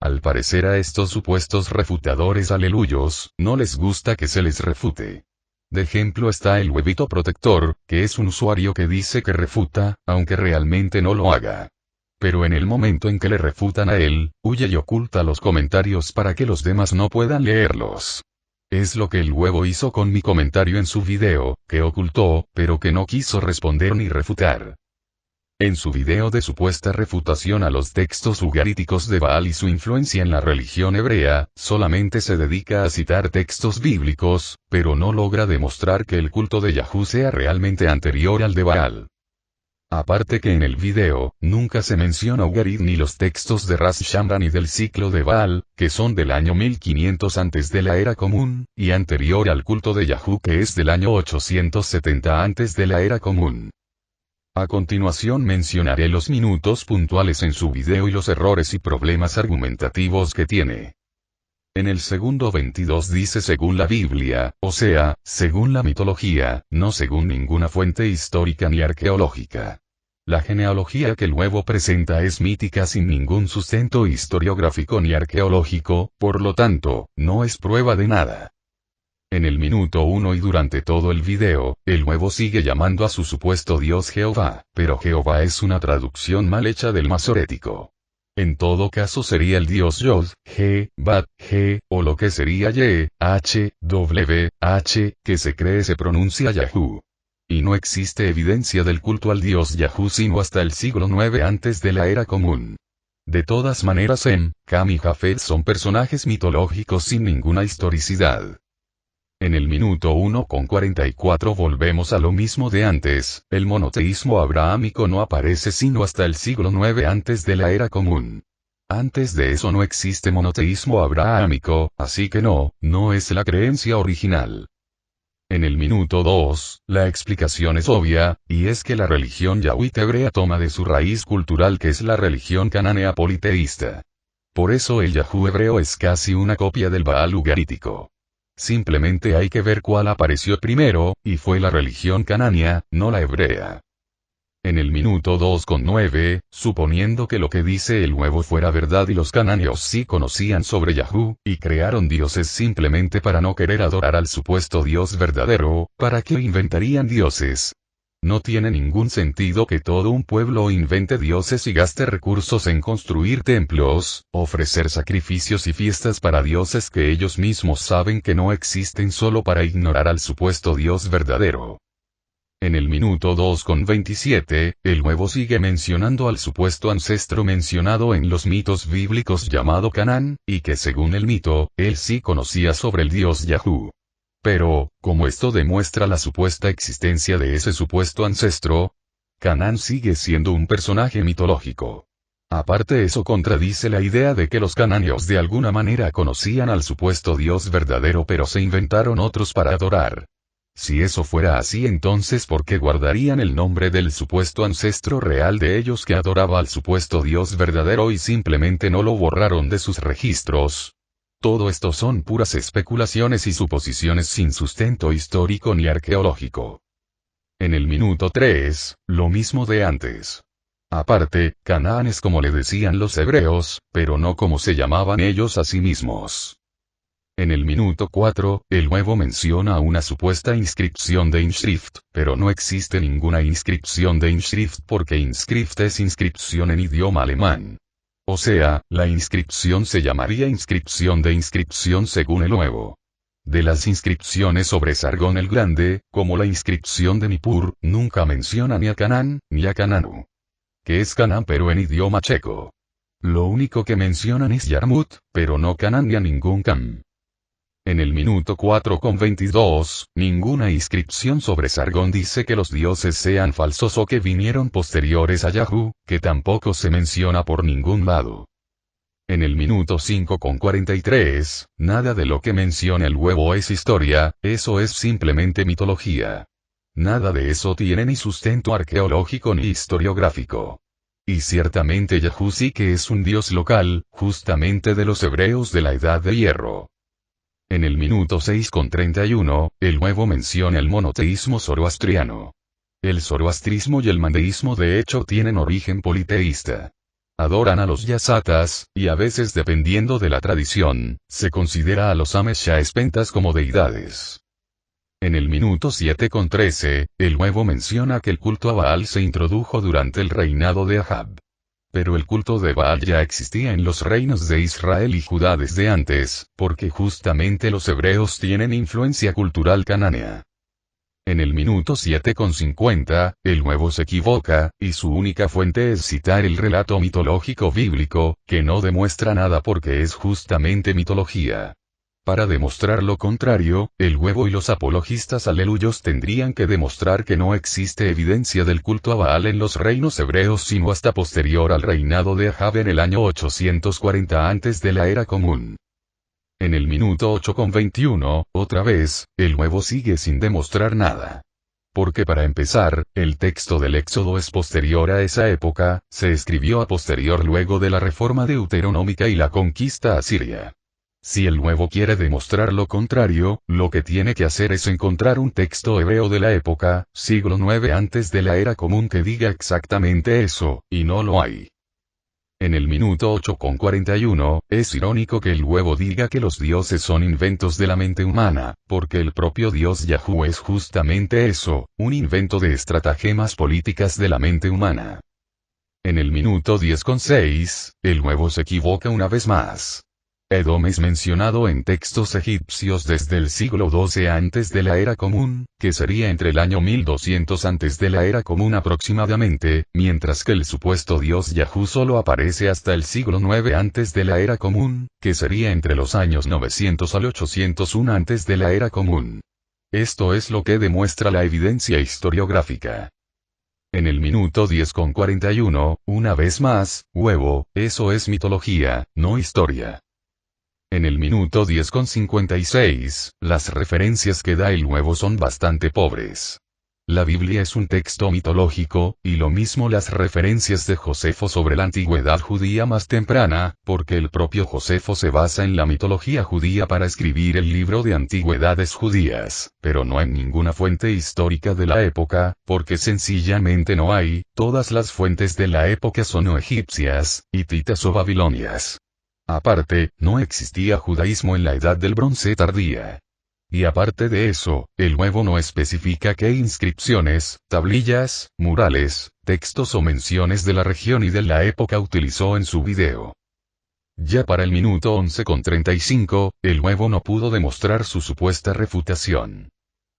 Al parecer a estos supuestos refutadores aleluyos, no les gusta que se les refute. De ejemplo está el huevito protector, que es un usuario que dice que refuta, aunque realmente no lo haga. Pero en el momento en que le refutan a él, huye y oculta los comentarios para que los demás no puedan leerlos. Es lo que el huevo hizo con mi comentario en su video, que ocultó, pero que no quiso responder ni refutar. En su video de supuesta refutación a los textos ugaríticos de Baal y su influencia en la religión hebrea, solamente se dedica a citar textos bíblicos, pero no logra demostrar que el culto de Yahú sea realmente anterior al de Baal. Aparte que en el video, nunca se menciona Ugarit ni los textos de Ras Shamra ni del ciclo de Baal, que son del año 1500 antes de la era común, y anterior al culto de Yahú que es del año 870 antes de la era común. A continuación mencionaré los minutos puntuales en su video y los errores y problemas argumentativos que tiene. En el segundo 22 dice según la Biblia, o sea, según la mitología, no según ninguna fuente histórica ni arqueológica. La genealogía que el huevo presenta es mítica sin ningún sustento historiográfico ni arqueológico, por lo tanto, no es prueba de nada. En el minuto 1 y durante todo el video, el huevo sigue llamando a su supuesto Dios Jehová, pero Jehová es una traducción mal hecha del masorético. En todo caso sería el Dios Yod, G, Bat, G, o lo que sería Ye, H, W, H, que se cree se pronuncia Yahú. Y no existe evidencia del culto al Dios Yahú sino hasta el siglo IX antes de la era común. De todas maneras Sem, Cam y Jafet son personajes mitológicos sin ninguna historicidad. En el minuto 1:44 volvemos a lo mismo de antes, el monoteísmo abrahámico no aparece sino hasta el siglo IX antes de la era común. Antes de eso no existe monoteísmo abrahámico, así que no es la creencia original. En el minuto 2, la explicación es obvia, y es que la religión yahwit hebrea toma de su raíz cultural que es la religión canánea politeísta. Por eso el Yahú hebreo es casi una copia del Baal ugarítico. Simplemente hay que ver cuál apareció primero, y fue la religión canánea, no la hebrea. En el minuto 2:9, suponiendo que lo que dice el huevo fuera verdad y los cananeos sí conocían sobre Yahú, y crearon dioses simplemente para no querer adorar al supuesto Dios verdadero, ¿para qué inventarían dioses? No tiene ningún sentido que todo un pueblo invente dioses y gaste recursos en construir templos, ofrecer sacrificios y fiestas para dioses que ellos mismos saben que no existen solo para ignorar al supuesto Dios verdadero. En el minuto 2:27, el huevo sigue mencionando al supuesto ancestro mencionado en los mitos bíblicos llamado Canaán, y que según el mito, él sí conocía sobre el Dios Yahú. Pero, como esto demuestra la supuesta existencia de ese supuesto ancestro, Canaán sigue siendo un personaje mitológico. Aparte eso contradice la idea de que los cananeos de alguna manera conocían al supuesto Dios verdadero pero se inventaron otros para adorar. Si eso fuera así entonces ¿por qué guardarían el nombre del supuesto ancestro real de ellos que adoraba al supuesto Dios verdadero y simplemente no lo borraron de sus registros? Todo esto son puras especulaciones y suposiciones sin sustento histórico ni arqueológico. En el minuto 3, lo mismo de antes. Aparte, Canaán es como le decían los hebreos, pero no como se llamaban ellos a sí mismos. En el minuto 4, el huevo menciona una supuesta inscripción de Inschrift, pero no existe ninguna inscripción de Inschrift porque Inschrift es inscripción en idioma alemán. O sea, la inscripción se llamaría inscripción de inscripción según el huevo. De las inscripciones sobre Sargón el Grande, como la inscripción de Nippur, nunca menciona ni a Canaán, ni a Cananu. Que es Canaán pero en idioma checo. Lo único que mencionan es Yarmut, pero no Canaán ni a ningún Cam. En el minuto 4:22, ninguna inscripción sobre Sargón dice que los dioses sean falsos o que vinieron posteriores a Yahú, que tampoco se menciona por ningún lado. En el minuto 5:43, nada de lo que menciona el huevo es historia, eso es simplemente mitología. Nada de eso tiene ni sustento arqueológico ni historiográfico. Y ciertamente Yahú sí que es un dios local, justamente de los hebreos de la Edad de Hierro. En el minuto 6:31, el huevo menciona el monoteísmo zoroastriano. El zoroastrismo y el mandeísmo de hecho tienen origen politeísta. Adoran a los yasatas, y a veces dependiendo de la tradición, se considera a los ameshaespentas como deidades. En el minuto 7:13, el nuevo menciona que el culto a Baal se introdujo durante el reinado de Ahab. Pero el culto de Baal ya existía en los reinos de Israel y Judá desde antes, porque justamente los hebreos tienen influencia cultural canánea. En el minuto 7:50, el nuevo se equivoca, y su única fuente es citar el relato mitológico bíblico, que no demuestra nada porque es justamente mitología. Para demostrar lo contrario, el huevo y los apologistas aleluyos tendrían que demostrar que no existe evidencia del culto a Baal en los reinos hebreos sino hasta posterior al reinado de Ahab en el año 840 antes de la era común. En el minuto 8:21, otra vez, el nuevo sigue sin demostrar nada. Porque para empezar, el texto del Éxodo es posterior a esa época, se escribió a posterior luego de la reforma deuteronómica y la conquista asiria. Si el nuevo quiere demostrar lo contrario, lo que tiene que hacer es encontrar un texto hebreo de la época, siglo IX antes de la era común que diga exactamente eso, y no lo hay. En el minuto 8:41, es irónico que el huevo diga que los dioses son inventos de la mente humana, porque el propio Dios Yahú es justamente eso, un invento de estratagemas políticas de la mente humana. En el minuto 10:6, el huevo se equivoca una vez más. Edom es mencionado en textos egipcios desde el siglo XII antes de la era común, que sería entre el año 1200 antes de la era común aproximadamente, mientras que el supuesto dios Yahú solo aparece hasta el siglo IX antes de la era común, que sería entre los años 900 al 801 antes de la era común. Esto es lo que demuestra la evidencia historiográfica. En el minuto 10:41, una vez más, huevo, eso es mitología, no historia. En el minuto 10:56, las referencias que da el nuevo son bastante pobres. La Biblia es un texto mitológico, y lo mismo las referencias de Josefo sobre la antigüedad judía más temprana, porque el propio Josefo se basa en la mitología judía para escribir el libro de antigüedades judías, pero no en ninguna fuente histórica de la época, porque sencillamente no hay, todas las fuentes de la época son o egipcias, hititas o babilonias. Aparte, no existía judaísmo en la Edad del Bronce tardía. Y aparte de eso, el nuevo no especifica qué inscripciones, tablillas, murales, textos o menciones de la región y de la época utilizó en su video. Ya para el minuto 11:35, el nuevo no pudo demostrar su supuesta refutación.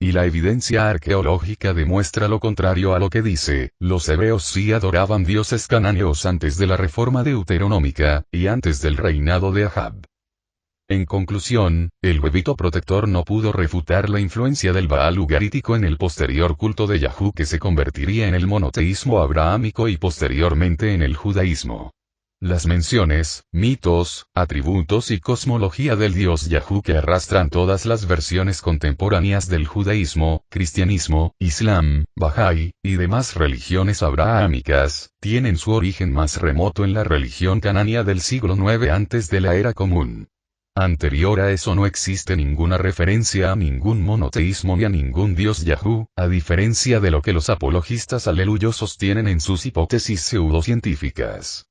Y la evidencia arqueológica demuestra lo contrario a lo que dice, los hebreos sí adoraban dioses cananeos antes de la reforma deuteronómica, y antes del reinado de Ahab. En conclusión, el huevito protector no pudo refutar la influencia del Baal ugarítico en el posterior culto de Yahú que se convertiría en el monoteísmo abrahámico y posteriormente en el judaísmo. Las menciones, mitos, atributos y cosmología del dios Yahú que arrastran todas las versiones contemporáneas del judaísmo, cristianismo, islam, Bahá'í, y demás religiones abrahámicas, tienen su origen más remoto en la religión cananea del siglo IX antes de la era común. Anterior a eso no existe ninguna referencia a ningún monoteísmo ni a ningún dios Yahú, a diferencia de lo que los apologistas aleluyos sostienen en sus hipótesis pseudocientíficas.